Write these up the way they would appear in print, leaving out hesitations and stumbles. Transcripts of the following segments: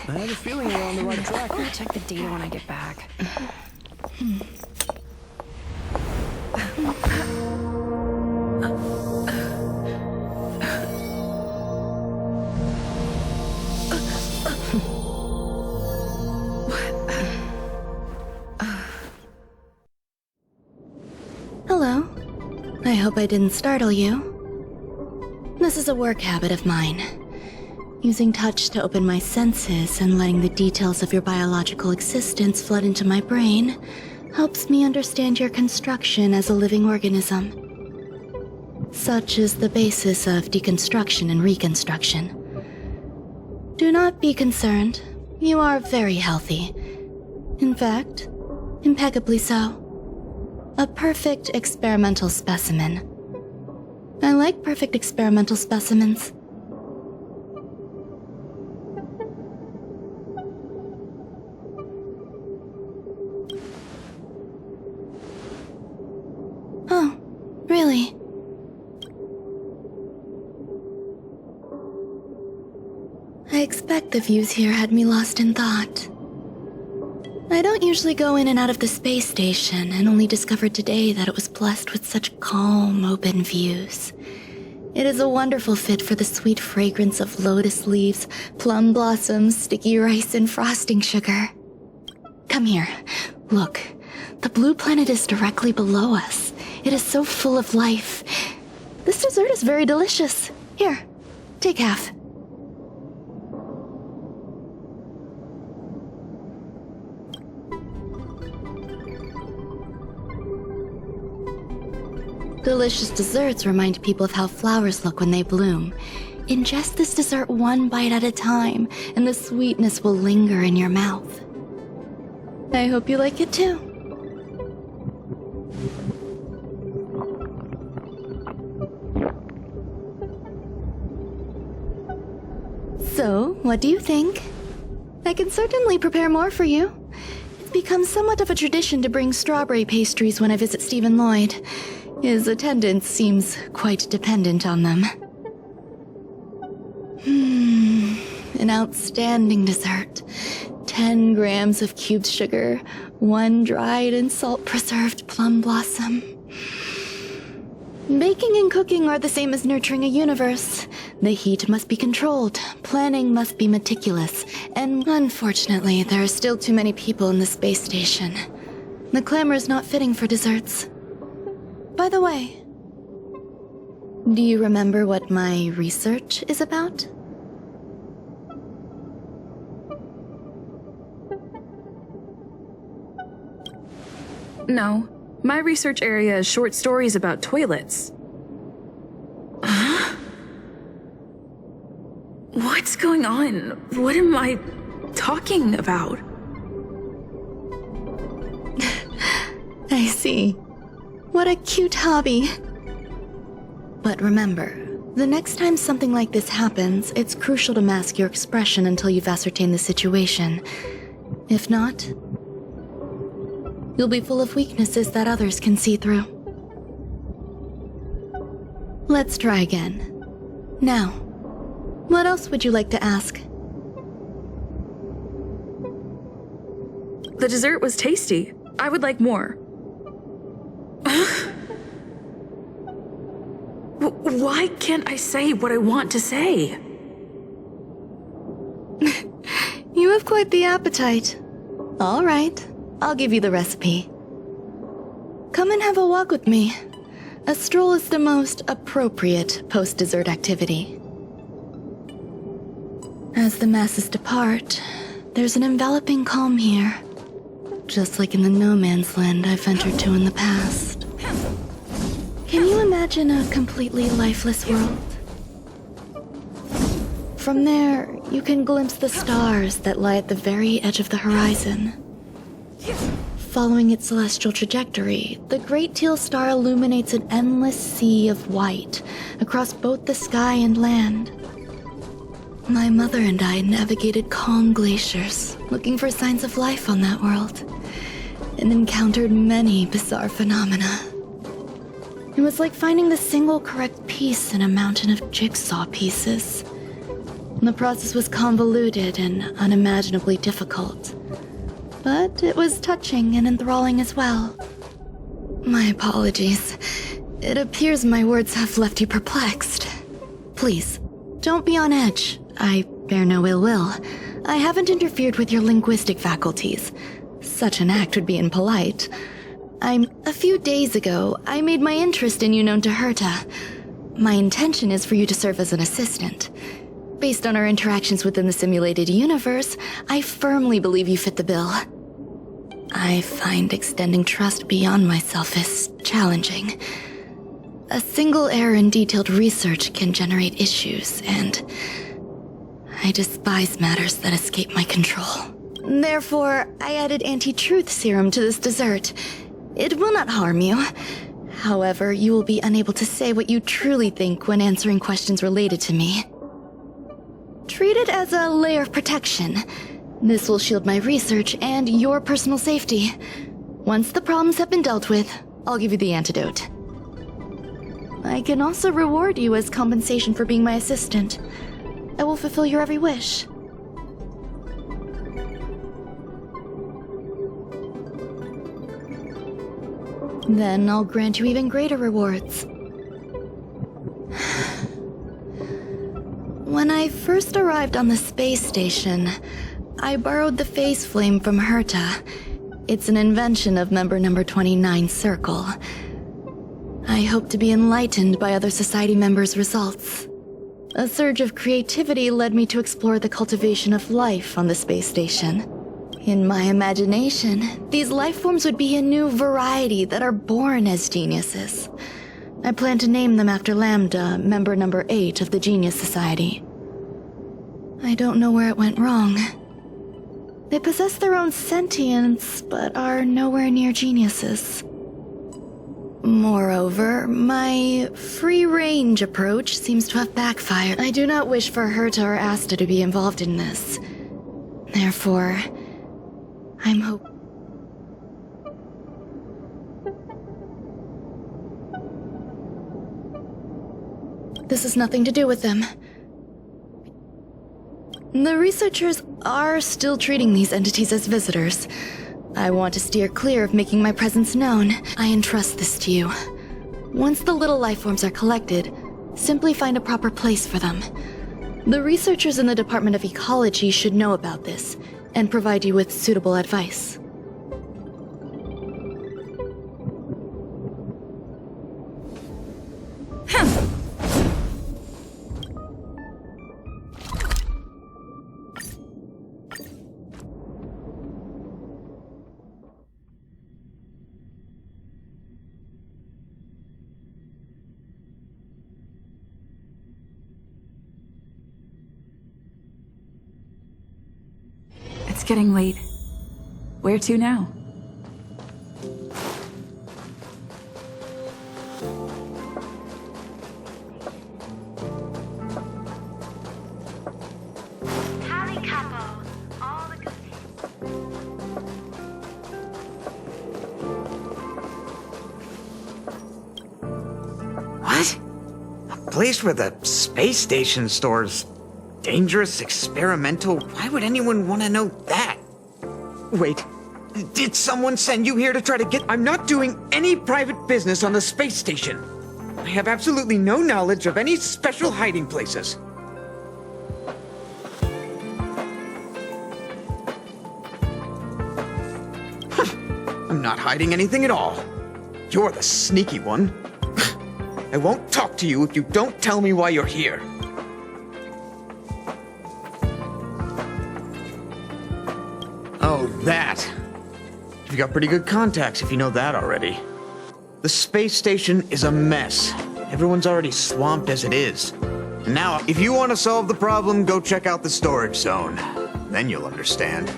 I have a feeling we're on the right track. I'll check the data when I get back. Hello. I hope I didn't startle you. This is a work habit of mine. Using touch to open my senses and letting the details of your biological existence flood into my brain helps me understand your construction as a living organism. Such is the basis of deconstruction and reconstruction. Do not be concerned. You are very healthy. In fact, impeccably so. A perfect experimental specimen. I like perfect experimental specimens. Oh, really? I expect the views here had me lost in thought. I don't usually go in and out of the space station, and only discovered today that it was blessed with such calm, open views. It is a wonderful fit for the sweet fragrance of lotus leaves, plum blossoms, sticky rice, and frosting sugar. Come here. Look. The blue planet is directly below us. It is so full of life. This dessert is very delicious. Here, take half. Delicious desserts remind people of how flowers look when they bloom. Ingest this dessert one bite at a time, and the sweetness will linger in your mouth. I hope you like it too. So, what do you think? I can certainly prepare more for you. It's become somewhat of a tradition to bring strawberry pastries when I visit Stephen Lloyd. His attendance seems quite dependent on them. An outstanding dessert. 10 grams of cubed sugar, 1 dried and salt-preserved plum blossom. Baking and cooking are the same as nurturing a universe. The heat must be controlled, planning must be meticulous, and unfortunately, there are still too many people in the space station. The clamor is not fitting for desserts. By the way, do you remember what my research is about? No. My research area is short stories about toilets. Huh? What's going on? What am I talking about? I see. What a cute hobby. But remember, the next time something like this happens, it's crucial to mask your expression until you've ascertained the situation. If not, you'll be full of weaknesses that others can see through. Let's try again. Now, what else would you like to ask? The dessert was tasty. I would like more. Why can't I say what I want to say? You have quite the appetite. All right, I'll give you the recipe. Come and have a walk with me. A stroll is the most appropriate post-dessert activity. As the masses depart, there's an enveloping calm here, just like in the no man's land I've ventured to in the past. Can you imagine a completely lifeless world? From there, you can glimpse the stars that lie at the very edge of the horizon. Following its celestial trajectory, the Great Teal Star illuminates an endless sea of white across both the sky and land. My mother and I navigated calm glaciers, looking for signs of life on that world, and encountered many bizarre phenomena. It was like finding the single correct piece in a mountain of jigsaw pieces. The process was convoluted and unimaginably difficult. But it was touching and enthralling as well. My apologies. It appears my words have left you perplexed. Please, don't be on edge. I bear no ill will. I haven't interfered with your linguistic faculties. Such an act would be impolite. A few days ago, I made my interest in you known to Herta. My intention is for you to serve as an assistant. Based on our interactions within the simulated universe, I firmly believe you fit the bill. I find extending trust beyond myself is challenging. A single error in detailed research can generate issues, and I despise matters that escape my control. Therefore, I added anti-truth serum to this dessert. It will not harm you. However, you will be unable to say what you truly think when answering questions related to me. Treat it as a layer of protection. This will shield my research and your personal safety. Once the problems have been dealt with, I'll give you the antidote. I can also reward you as compensation for being my assistant. I will fulfill your every wish. Then I'll grant you even greater rewards. When I first arrived on the space station, I borrowed the phase flame from Herta. It's an invention of member number 29 Circle. I hope to be enlightened by other society members' results. A surge of creativity led me to explore the cultivation of life on the space station. In my imagination, these life forms would be a new variety that are born as geniuses. I plan to name them after Lambda, member number 8 of the Genius Society. I don't know where it went wrong. They possess their own sentience, but are nowhere near geniuses. Moreover, my free-range approach seems to have backfired. I do not wish for Herta or Asta to be involved in this. Therefore, I'm hoping. This has nothing to do with them. The researchers are still treating these entities as visitors. I want to steer clear of making my presence known. I entrust this to you. Once the little life forms are collected, simply find a proper place for them. The researchers in the Department of Ecology should know about this and provide you with suitable advice. It's getting late. Where to now? What? A place where the space station stores dangerous, experimental... Why would anyone want to know that? Wait, did someone send you here to try to get... I'm not doing any private business on the space station. I have absolutely no knowledge of any special hiding places. I'm not hiding anything at all. You're the sneaky one. I won't talk to you if you don't tell me why you're here. Oh, that. You've got pretty good contacts if you know that already. The space station is a mess. Everyone's already swamped as it is. And now, if you want to solve the problem, go check out the storage zone. Then you'll understand.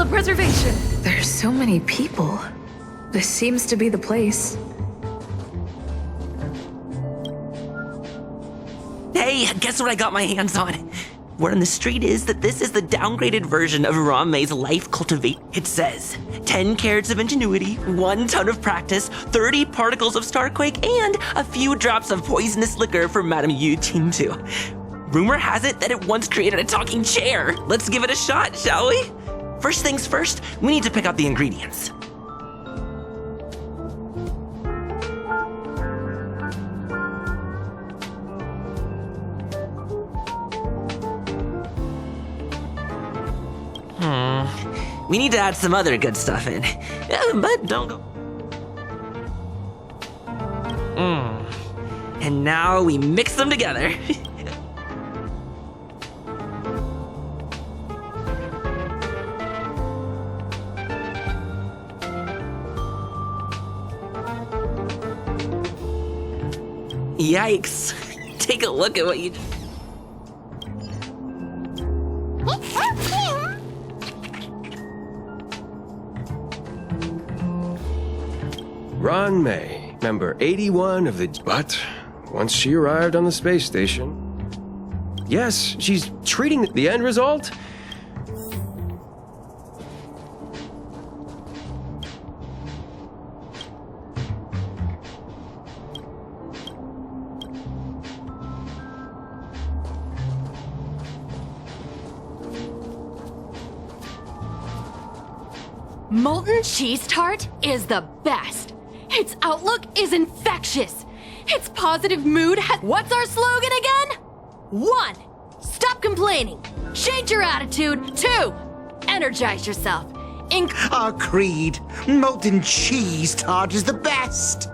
Telepreservation! There's so many people. This seems to be the place. Hey, guess what I got my hands on? Word on the street is that this is the downgraded version of Ramei's life cultivate. It says 10 carats of ingenuity, 1 ton of practice, 30 particles of starquake, and a few drops of poisonous liquor for Madame Yu Ting-tu. Rumor has it that it once created a talking chair. Let's give it a shot, shall we? First things first, we need to pick out the ingredients. We need to add some other good stuff in. But don't go. And now we mix them together. Yikes. Take a look at what you... Ron May, number 81 of the... But once she arrived on the space station... Yes, she's treating the end result? Molten cheese tart is the best. Its outlook is infectious. Its positive mood has... What's our slogan again? 1. Stop complaining. Change your attitude. 2. Energize yourself. Our creed, molten cheese tart is the best.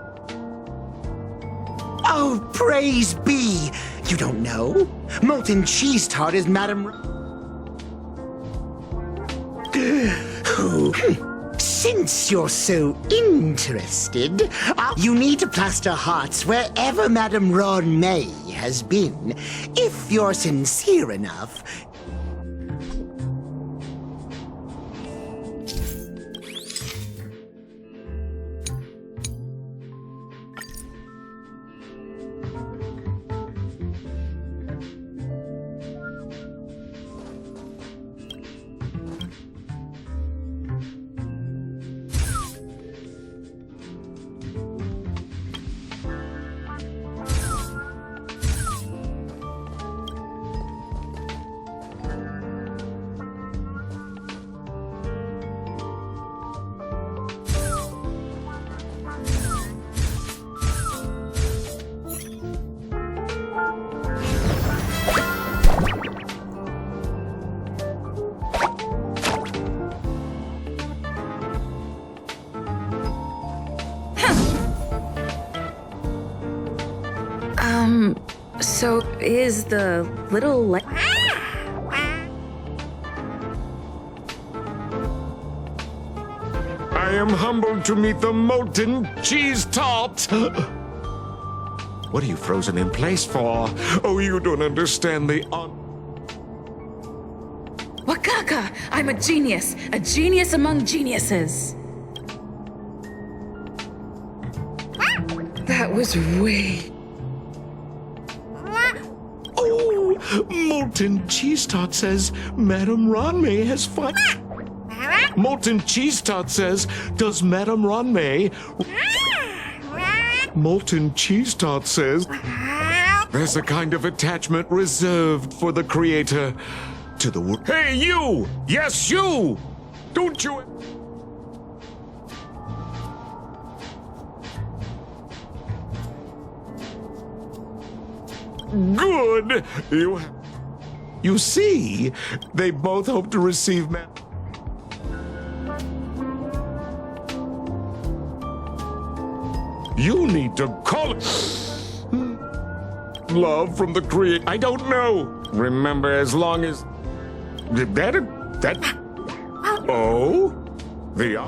Oh, praise be. You don't know? Molten cheese tart is Madame... Since you're so interested, you need to plaster hearts wherever Madame Ron May has been. If you're sincere enough... So is the little I am humbled to meet the molten cheese tart. What are you frozen in place for? Oh, you don't understand the Wakaka! I'm a genius among geniuses. That was way... Oh, molten cheese tart says Madame Ronmay has fun. Molten cheese tart says, does Madame Ronmay... Molten cheese tart says, there's a kind of attachment reserved for the creator to the world. Hey, you! Yes, you! Don't you... Good! You see, they both hope to receive You need to call it love from the creator. I don't know. Remember, as long as that. Oh, the.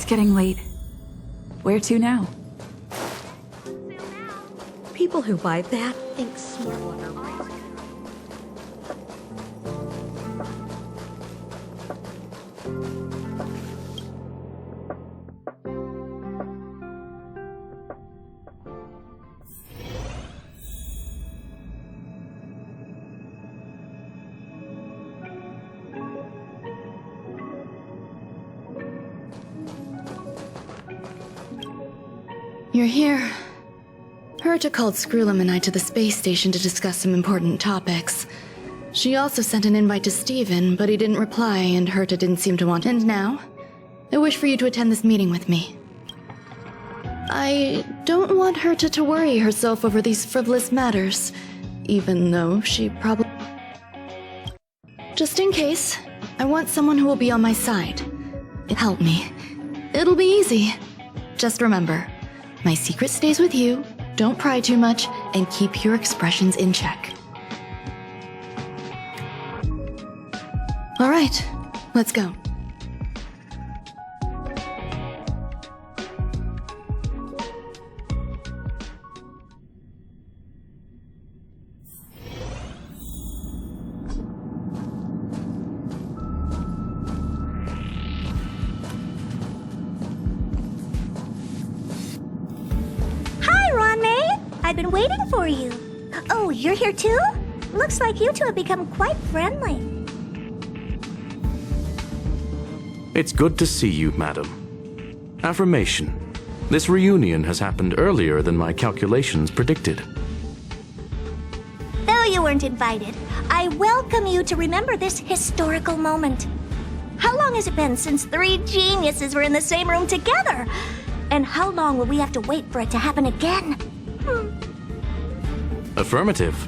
It's getting late. Where to now? People who buy that think smart water. You're here. Herta called Skrullum and I to the space station to discuss some important topics. She also sent an invite to Steven, but he didn't reply and Herta didn't seem to want. And now, I wish for you to attend this meeting with me. I don't want Herta to worry herself over these frivolous matters, even though she probably... Just in case, I want someone who will be on my side. Help me. It'll be easy. Just remember, my secret stays with you, don't pry too much, and keep your expressions in check. All right, let's go. I've been waiting for you. Oh, you're here too? Looks like you two have become quite friendly. It's good to see you, madam. Affirmation. This reunion has happened earlier than my calculations predicted. Though you weren't invited, I welcome you to remember this historical moment. How long has it been since 3 geniuses were in the same room together? And how long will we have to wait for it to happen again? Affirmative.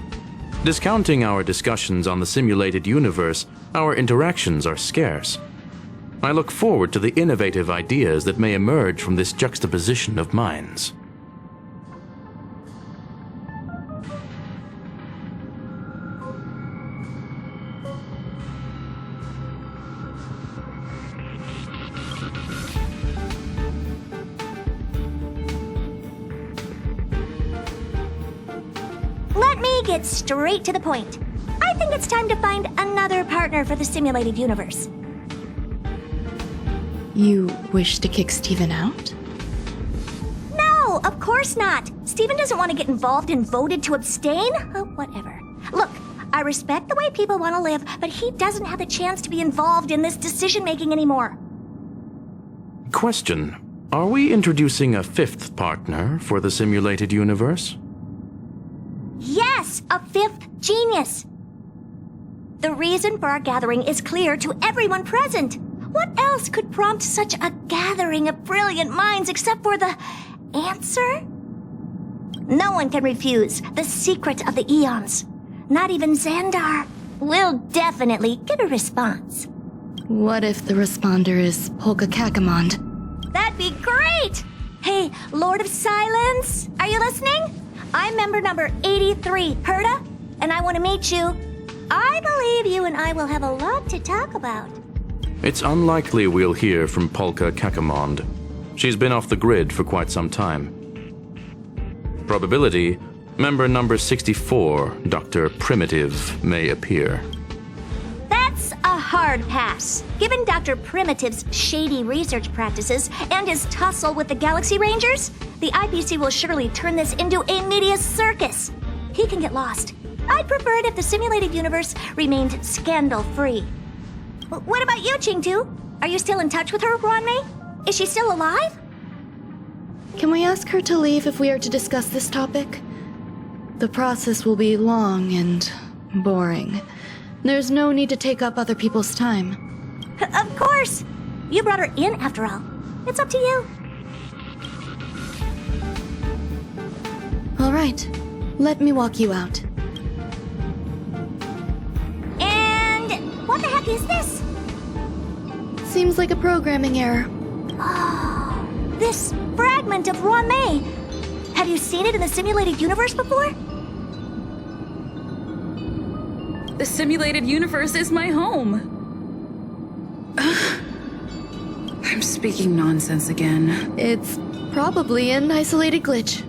Discounting our discussions on the simulated universe, our interactions are scarce. I look forward to the innovative ideas that may emerge from this juxtaposition of minds. Let me get straight to the point. I think it's time to find another partner for the simulated universe. You wish to kick Steven out? No, of course not. Steven doesn't want to get involved and voted to abstain. Oh, whatever. Look, I respect the way people want to live, but he doesn't have the chance to be involved in this decision-making anymore. Question. Are we introducing a 5th partner for the simulated universe? Yes, a 5th genius. The reason for our gathering is clear to everyone present. What else could prompt such a gathering of brilliant minds except for the answer? No one can refuse the secret of the eons. Not even Xandar. We'll definitely get a response. What if the responder is Polka Kakamond? That'd be great! Hey, Lord of Silence, are you listening? I'm member number 83, Herta, and I want to meet you. I believe you and I will have a lot to talk about. It's unlikely we'll hear from Polka Kakamond. She's been off the grid for quite some time. Probability, member number 64, Dr. Primitive, may appear. That's a hard pass. Given Dr. Primitive's shady research practices and his tussle with the Galaxy Rangers, the IPC will surely turn this into a media circus. He can get lost. I'd prefer it if the simulated universe remained scandal-free. What about you, Chingtu? Are you still in touch with her, Ronmei? Is she still alive? Can we ask her to leave if we are to discuss this topic? The process will be long and boring. There's no need to take up other people's time. Of course! You brought her in, after all. It's up to you. All right, let me walk you out. And what the heck is this? Seems like a programming error. Oh, this fragment of Ronmei. Have you seen it in the simulated universe before? The simulated universe is my home. I'm speaking nonsense again. It's probably an isolated glitch.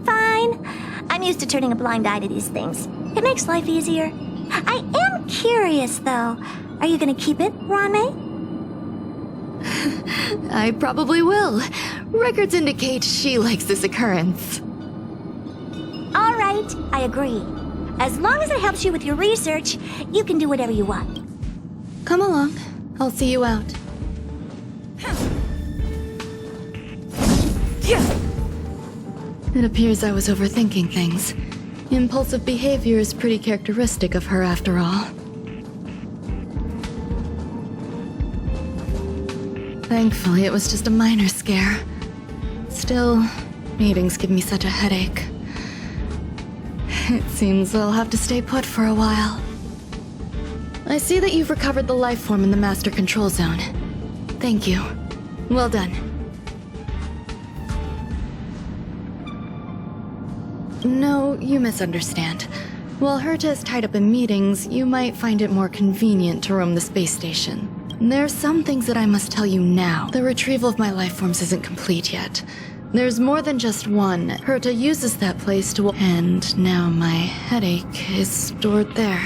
Fine. I'm used to turning a blind eye to these things. It makes life easier. I am curious, though. Are you gonna keep it, Ronmei? I probably will. Records indicate she likes this occurrence. All right, I agree. As long as it helps you with your research, you can do whatever you want. Come along. I'll see you out. It appears I was overthinking things. Impulsive behavior is pretty characteristic of her after all. Thankfully, it was just a minor scare. Still, meetings give me such a headache. It seems I'll have to stay put for a while. I see that you've recovered the life form in the master control zone. Thank you. Well done. No, you misunderstand. While Herta is tied up in meetings, you might find it more convenient to roam the space station. There's some things that I must tell you now. The retrieval of my life forms isn't complete yet. There's more than just one. Herta uses that place to... And now my headache is stored there.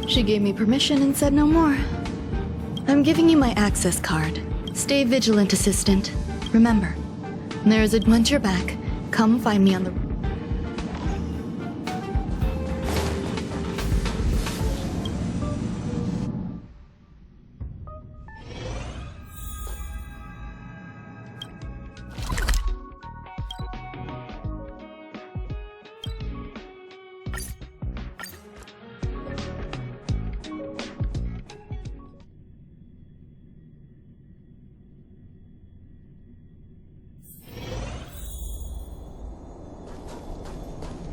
She gave me permission and said no more. I'm giving you my access card. Stay vigilant, assistant. Remember, there's a... Once you're back, come find me on the...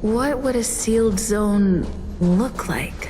What would a sealed zone look like?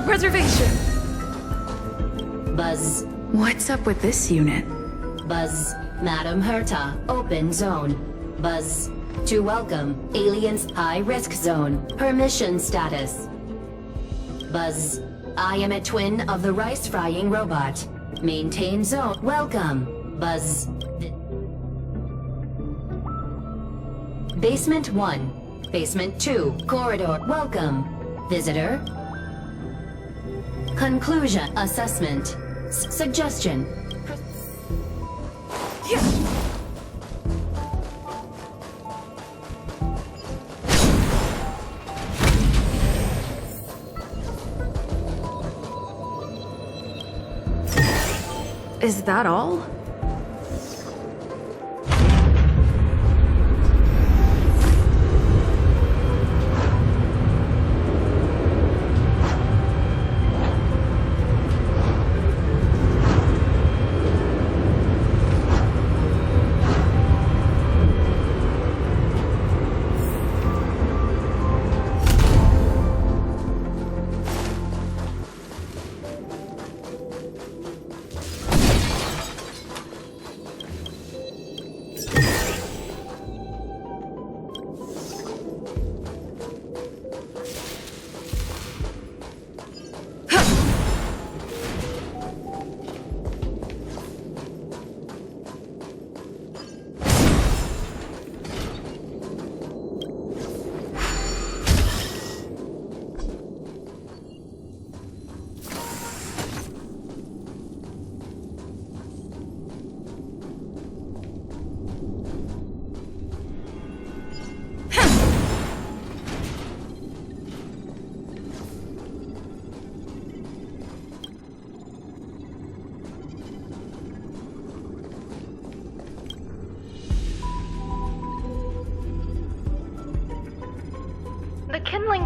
Preservation! Buzz. What's up with this unit? Buzz. Madam Herta, open zone. Buzz. To welcome, aliens high-risk zone. Permission status. Buzz. I am a twin of the rice-frying robot. Maintain zone. Welcome. Buzz. Basement 1. Basement 2. Corridor. Welcome. Visitor. Conclusion. Assessment. Suggestion. Is that all?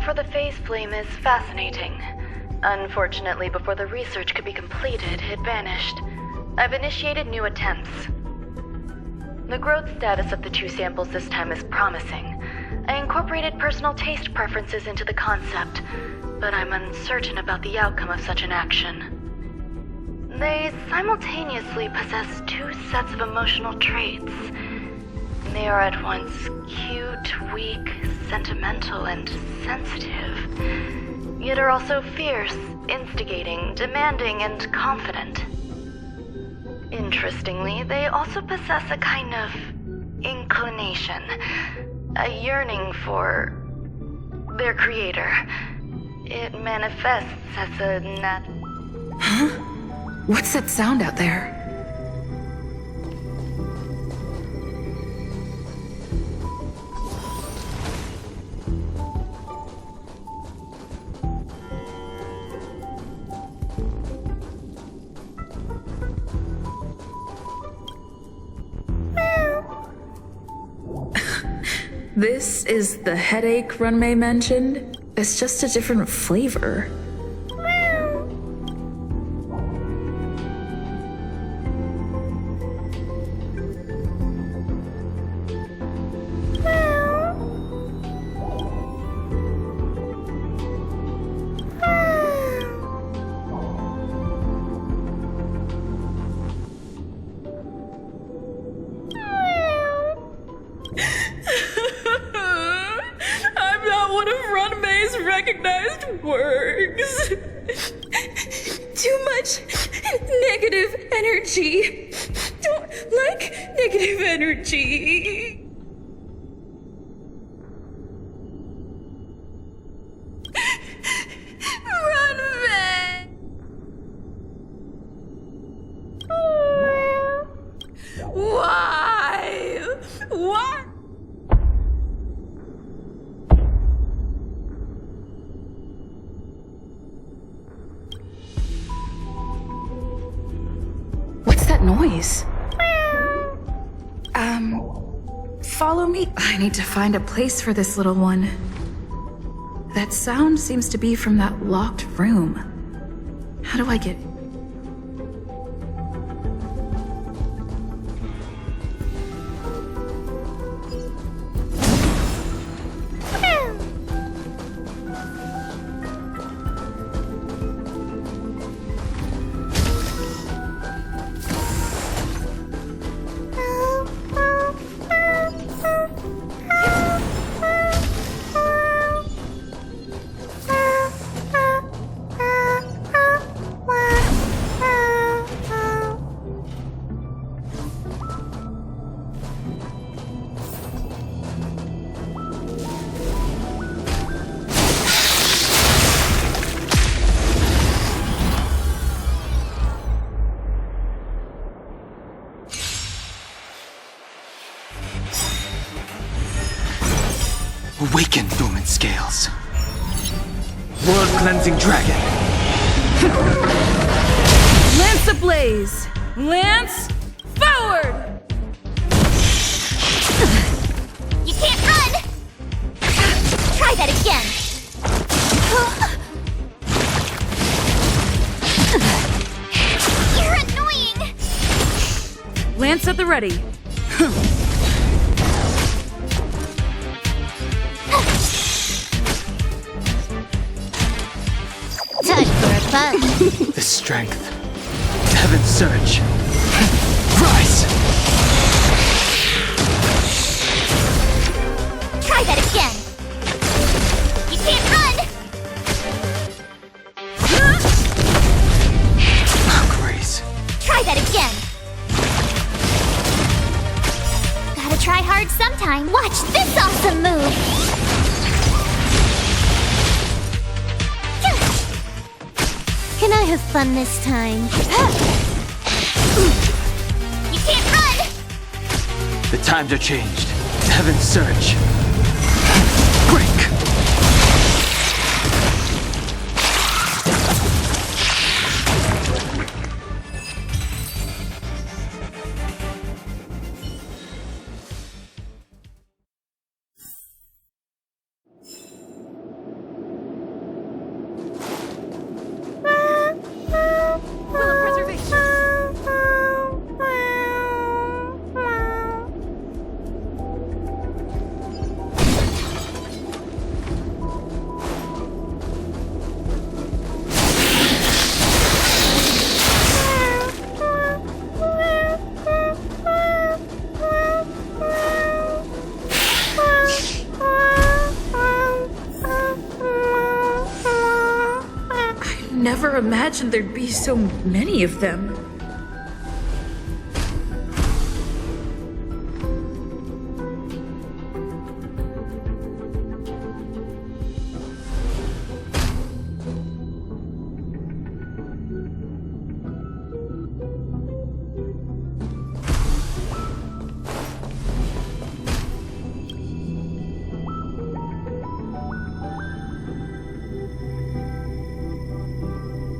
Searching for the phase flame is fascinating. Unfortunately, before the research could be completed, it vanished. I've initiated new attempts. The growth status of the 2 samples this time is promising. I incorporated personal taste preferences into the concept, but I'm uncertain about the outcome of such an action. They simultaneously possess 2 sets of emotional traits. They are at once cute, weak, sentimental, and sensitive, yet are also fierce, instigating, demanding, and confident. Interestingly, they also possess a kind of inclination, a yearning for their creator. It manifests as a Huh? What's that sound out there? This is the headache Runmei mentioned. It's just a different flavor. I'm not one of Runmei's recognized works. Too much negative energy. Don't like negative energy. Runmei! Why? Why? What's that noise? Follow me. I need to find a place for this little one. That sound seems to be from that locked room. How do I get... Awaken, dormant scales. World-cleansing dragon. Lance ablaze! Lance forward! You can't run! Try that again! You're annoying! Lance at the ready. Time for a fun. The strength. Heaven's surge. Rise! Try that again! You can't run! Grace. Try that again! Gotta try hard sometime. Watch this awesome move! Can I have fun this time? You can't run! The times are changed. Heaven's surge. Break! imagined there'd be so many of them.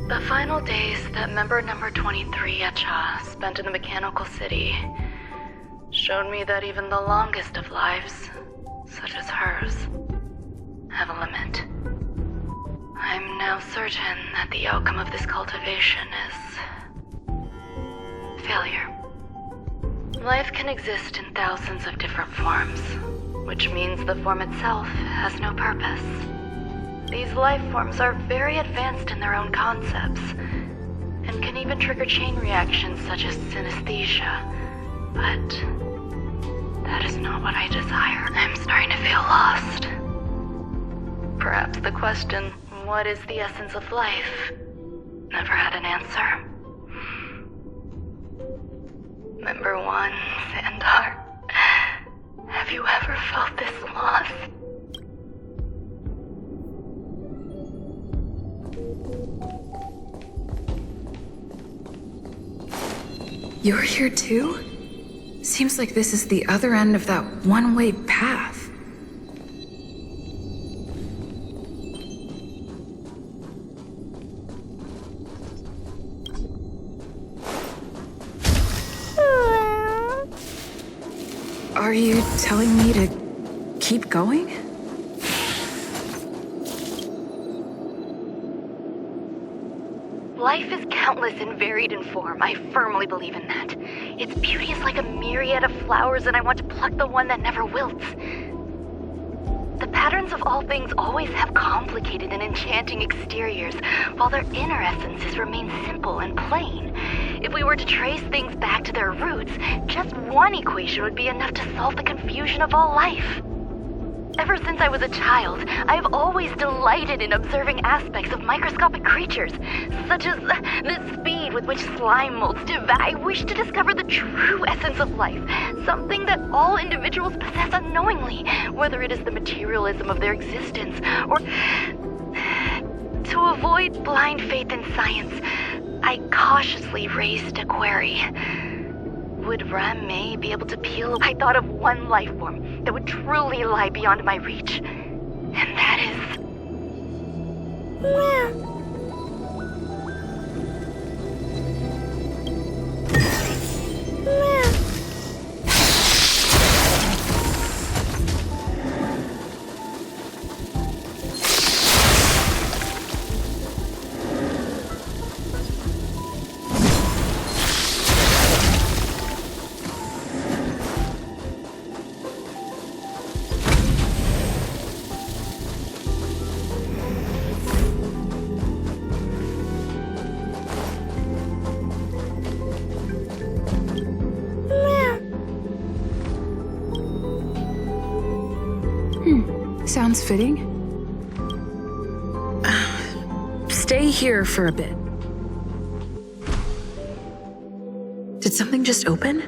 The final days that member number 23 Echa spent in the mechanical city showed me that even the longest of lives, such as hers, have a limit. I'm now certain that the outcome of this cultivation is failure. Life can exist in thousands of different forms, which means the form itself has no purpose. These life forms are very advanced in their own concepts, and can even trigger chain reactions such as synesthesia. But that is not what I desire. I'm starting to feel lost. Perhaps the question, what is the essence of life, never had an answer. Member 1, Sandheart, have you ever felt this lost? You're here too? Seems like this is the other end of that one-way path. Are you telling me to keep going? Life is countless and varied in form. I firmly believe in that. Its beauty is like a myriad of flowers, and I want to pluck the one that never wilts. The patterns of all things always have complicated and enchanting exteriors, while their inner essences remain simple and plain. If we were to trace things back to their roots, just one equation would be enough to solve the confusion of all life. Ever since I was a child, I have always delighted in observing aspects of microscopic creatures, such as the speed with which slime molds devour. I wish to discover the true essence of life, something that all individuals possess unknowingly, whether it is the materialism of their existence, or to avoid blind faith in science, I cautiously raised a query. Would Ram-Mei be able to peel? I thought of one life form that would truly lie beyond my reach, and that is... Sounds fitting. Stay here for a bit. Did something just open?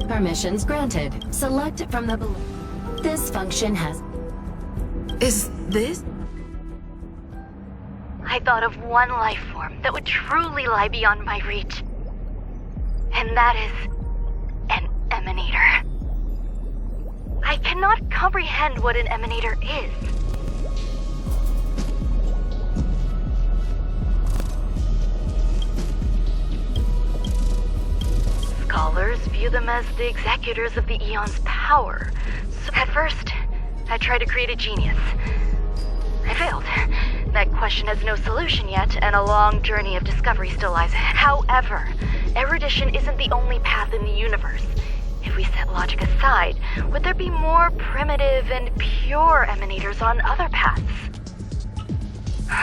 Permissions granted. Select from the below. This function has... Is this? I thought of one life form that would truly lie beyond my reach. and that is an emanator. I cannot comprehend what an emanator is. Scholars view them as the executors of the Eon's power. So at first, I tried to create a genius. I failed. That question has no solution yet, and a long journey of discovery still lies ahead. However, erudition isn't the only path in the universe. If we set logic aside, would there be more primitive and pure emanators on other paths?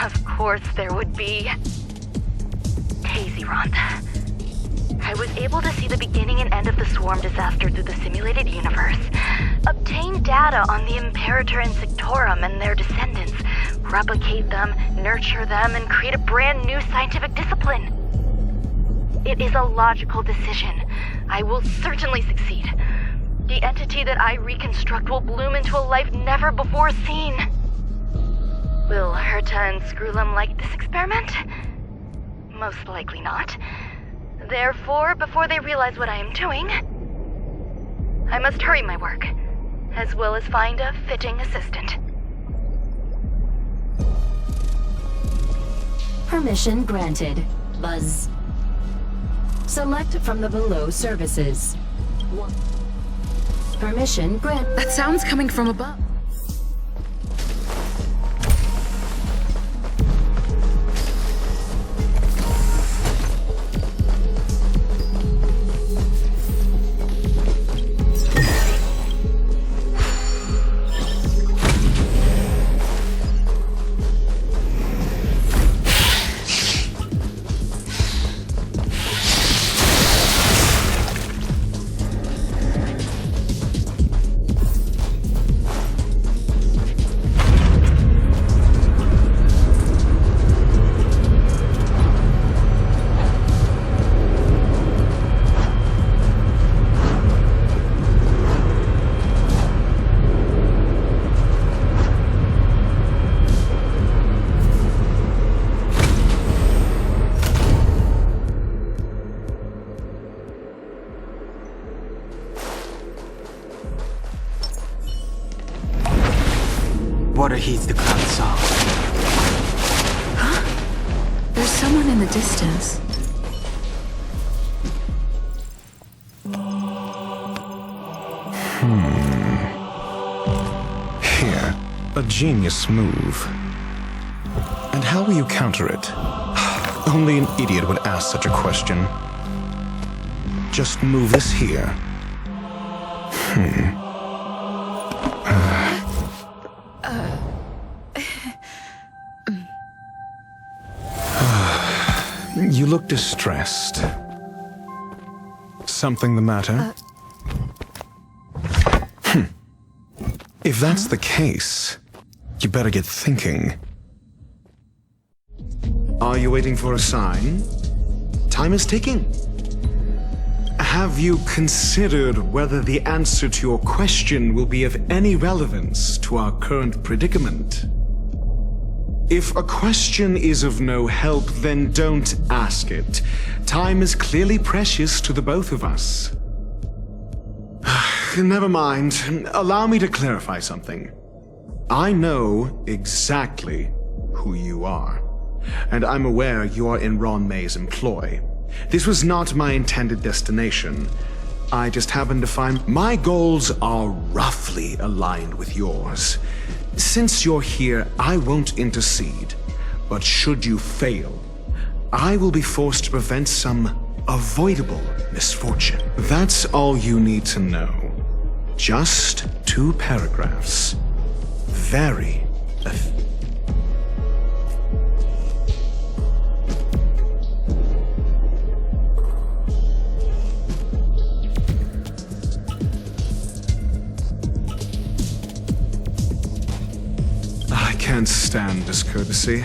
Of course there would be. Tazyronth. I was able to see the beginning and end of the swarm disaster through the simulated universe, obtain data on the Imperator and Sectorum and their descendants, replicate them, nurture them, and create a brand new scientific discipline. It is a logical decision. I will certainly succeed. The entity that I reconstruct will bloom into a life never before seen. Will Herta and Screwlum like this experiment? Most likely not. Therefore, before they realize what I am doing, I must hurry my work, as well as find a fitting assistant. Permission granted. Buzz. Select from the below services. Permission granted. That sound's coming from above. Water heeds the cloud song. Huh? There's someone in the distance. Here, a genius move. And how will you counter it? Only an idiot would ask such a question. Just move this here. You look distressed. Something the matter? If that's the case, you better get thinking. Are you waiting for a sign? Time is ticking. Have you considered whether the answer to your question will be of any relevance to our current predicament? If a question is of no help, then don't ask it. Time is clearly precious to the both of us. Never mind. Allow me to clarify something. I know exactly who you are, and I'm aware you are in Ron May's employ. This was not my intended destination. I just happened to find my goals are roughly aligned with yours. Since you're here, I won't intercede, but should you fail, I will be forced to prevent some avoidable misfortune. That's all you need to know. Just 2 paragraphs. Very I can't stand discourtesy.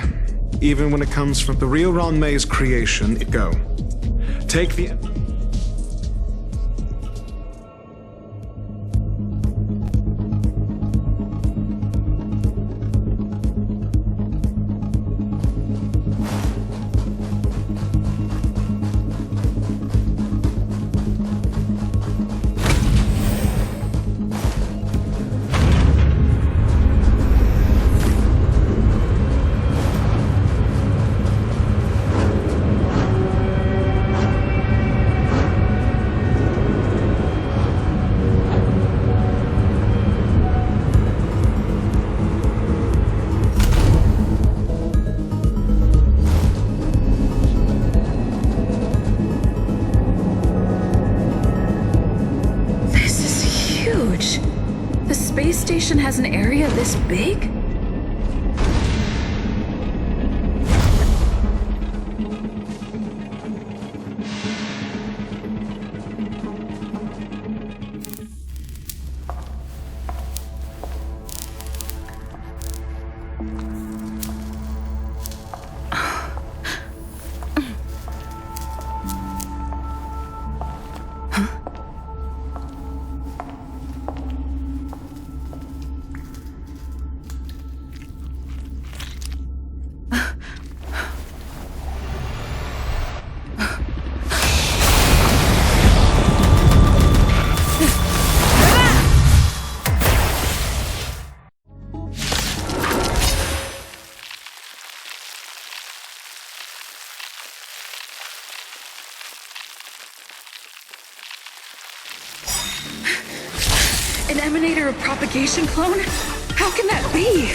Even when it comes from the real Ron May's creation. Go. Take the... space station has an area this big? An emanator of propagation clone? How can that be?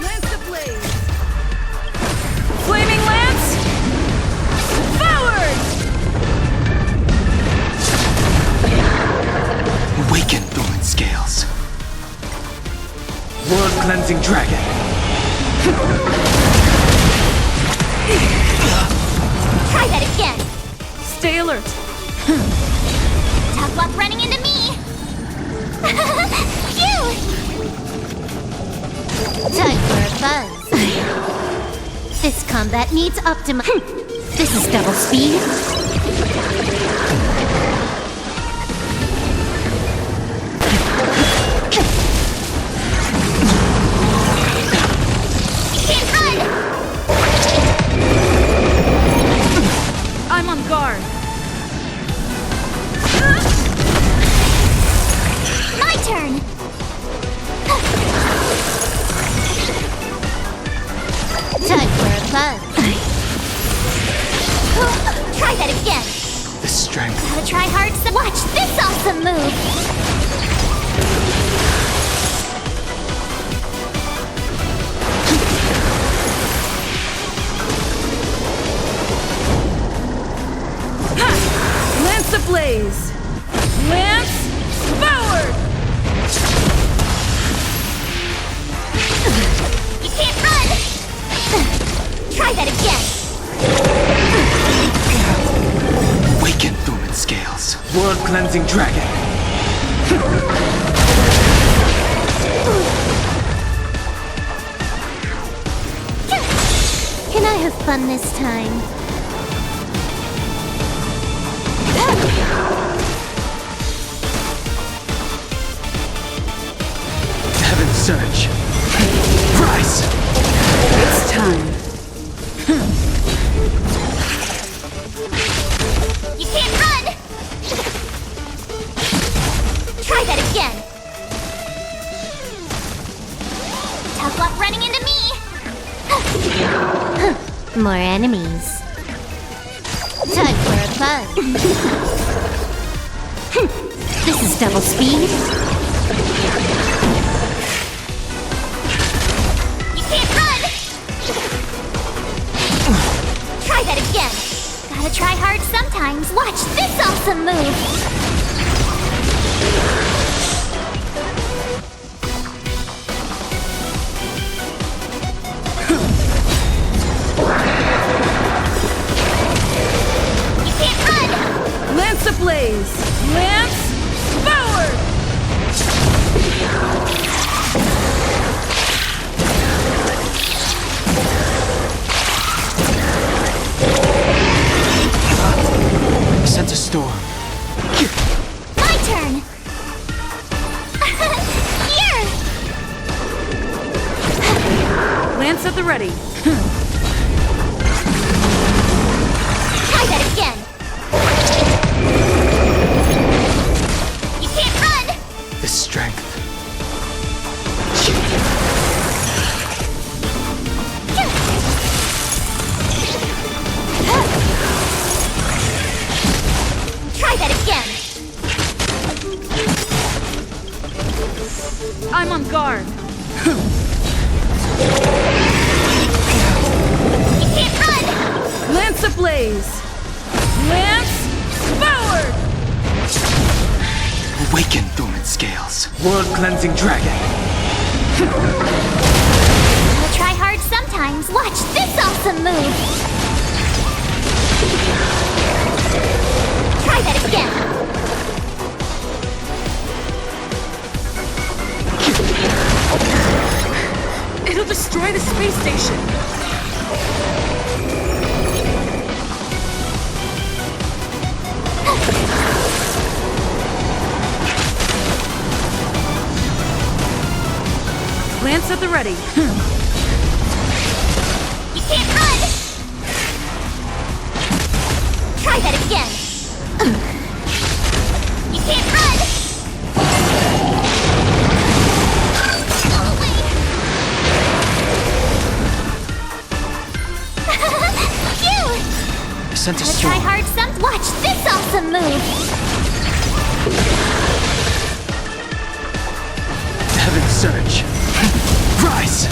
Lance ablaze! Flaming lance! Forward! Awaken, Thorn Scales. World Cleansing Dragon. Try that again. Stay alert. Tough luck running into me. Phew! Time for a buzz. This combat needs optima. This is double speed. Can't run! I'm on guard. My turn! Time for a buzz. Try that again. The strength. Gotta try hard. Watch this awesome move. Lance ablaze! Lance forward! You can't run! Try that again. Awaken, Thorn Scales. World Cleansing Dragon. Can I have fun this time? Heaven Surge. Rise! It's time. You can't run! Try that again. Tough luck running into me. More enemies. Time for a buzz. This is double speed. You can't run! Try that again. Gotta try hard sometimes. Watch this awesome move. You can't run! Lance ablaze! Lance forward! Sense a storm. My turn! Here! Lance at the ready. Try that again. You can't run! The strength. Try that again. I'm on guard. You can't run! Lance ablaze! Lance forward! Awaken, dormant scales. World-cleansing dragon. I'll try hard sometimes. Watch this awesome move. Try that again. It'll destroy the space station. Lance at the ready. You can't run! Try that again. You can't run! I sent a Try storm. hard some. Watch this awesome move. Heaven surge. Rise!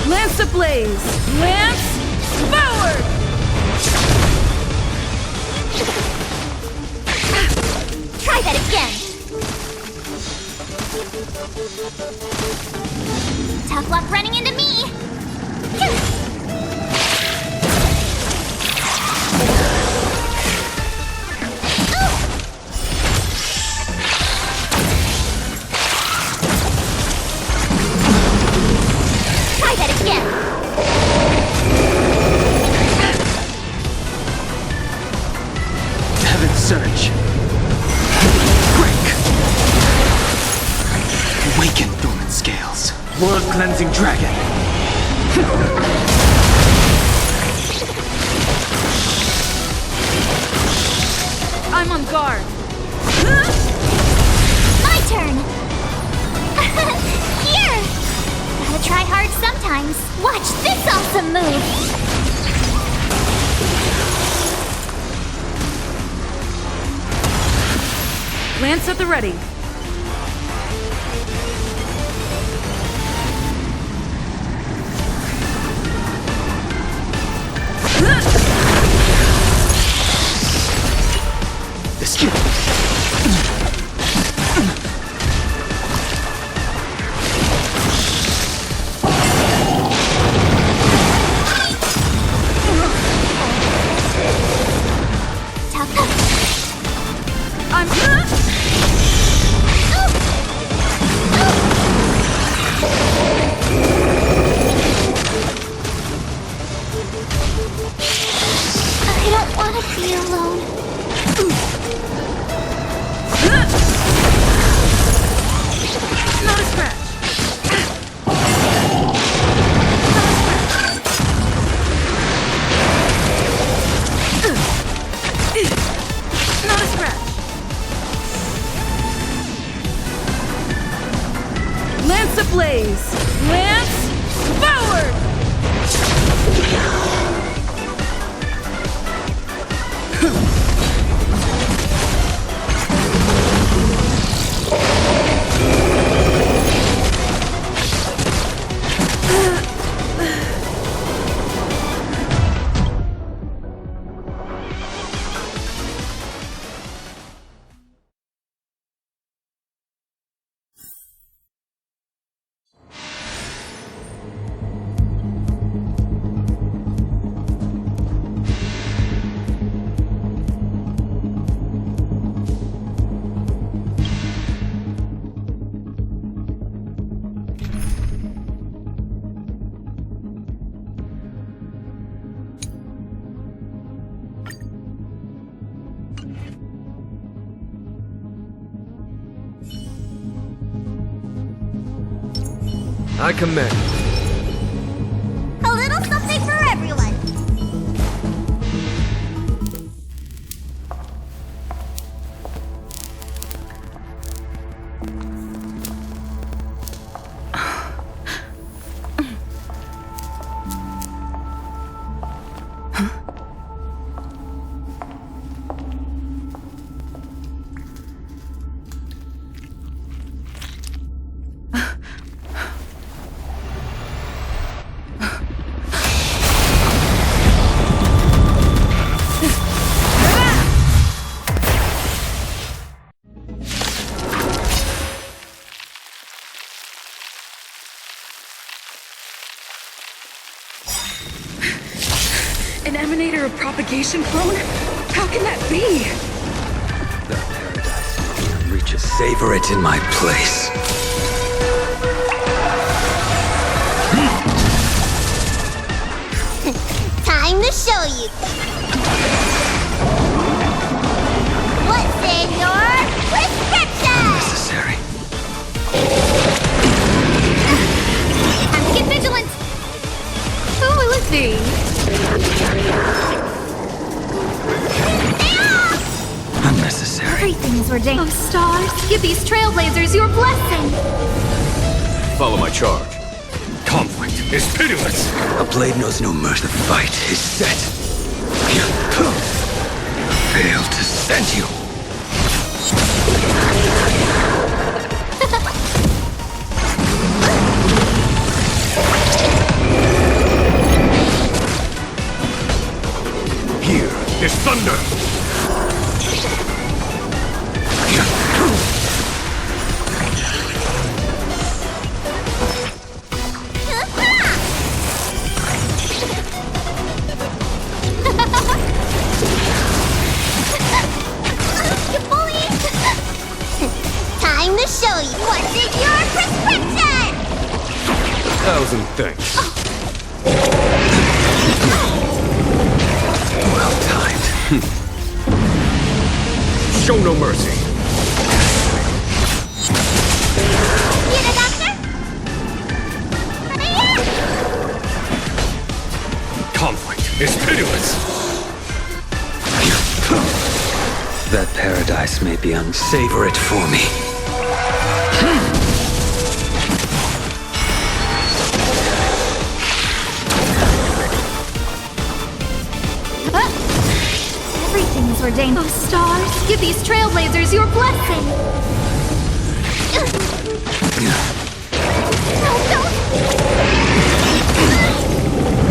Lance ablaze! Lance forward! Try that again. Tough luck running into me. Try that again. Heaven surge. Break! Awaken, dormant scales. World-cleansing dragon. I'm on guard. My turn. Here. Gotta try hard sometimes. Watch this awesome move. Lance at the ready. I don't want to be alone. Not a scratch. Not a scratch. Lance ablaze! Lance forward! I commend. A little something for everyone. navigation phone? How can that be? That paradise may be unreachable. Savor it in my place. Time to show you. What's in your prescription? Unnecessary. Time to get vigilant. Oh, let's see. Unnecessary. Everything is ordained. Oh, stars, give these trailblazers your blessing. Follow my charge. Conflict is pitiless. A blade knows no mercy. The fight is set. Fail to send you. Here is thunder. You bully! Time to show you what's in your prescription! 1,000 thanks. Well timed. Show no mercy. Need a doctor? Conflict is pitiless. That paradise may be unsavor it for me. Everything is ordained. Oh, stars, give these trailblazers your blessing.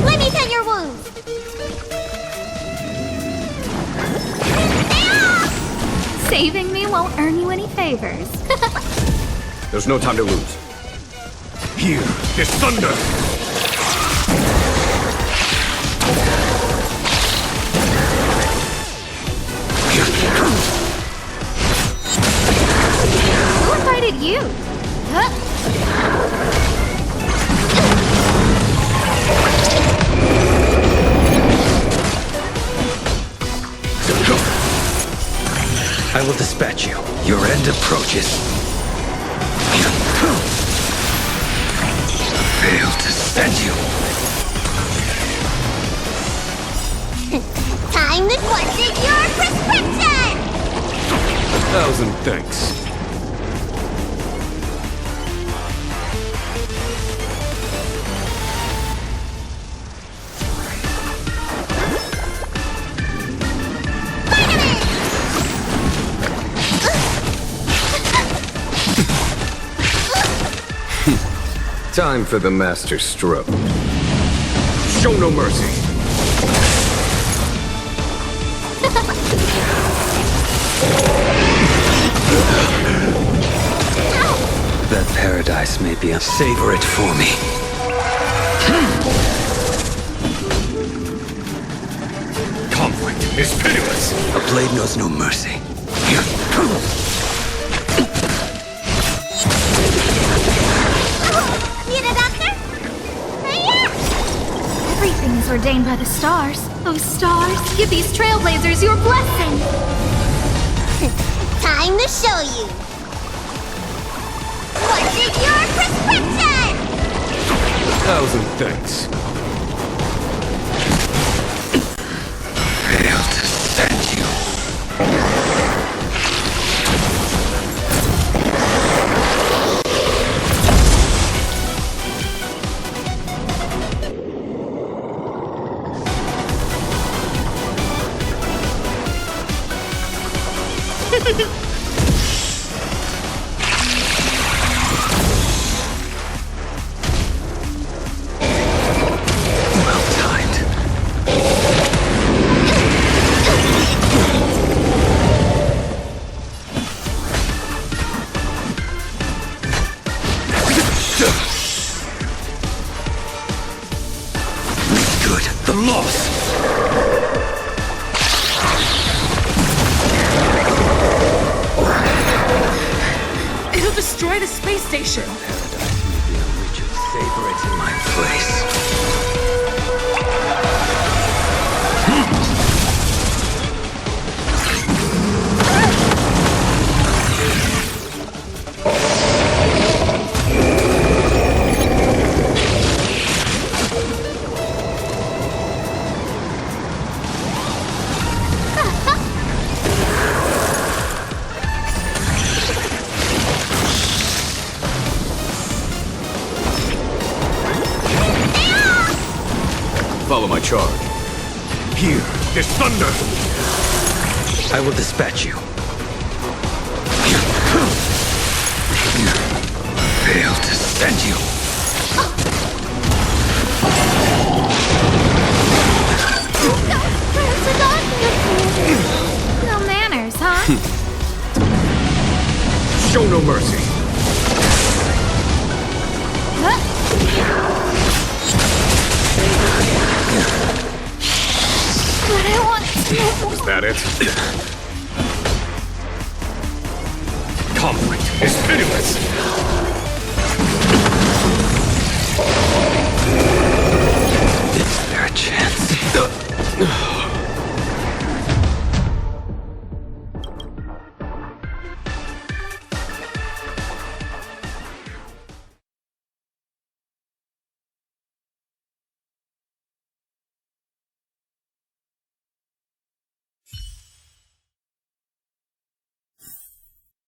Let me tend your wounds. Saving me won't earn you any favors. There's no time to lose. Here is thunder. Who invited you? I will dispatch you. Your end approaches. Fail to send you. Time to what's in your prescription! 1,000 thanks. Time for the master stroke. Show no mercy. That paradise may be unsavor it for me. Conflict is pitiless. A blade knows no mercy. Need a doctor? Everything is ordained by the stars. Oh, stars, give these trailblazers your blessing. Time to show you. What's in your prescription? 1,000 thanks. Fail to send you. Well timed. Good. The loss. to. Savor it in my place. Follow my charge. Here, this thunder! I will dispatch you. Fail to send you. No manners, huh? Show no mercy. But I want to. Is that it? Conflict is pitiless.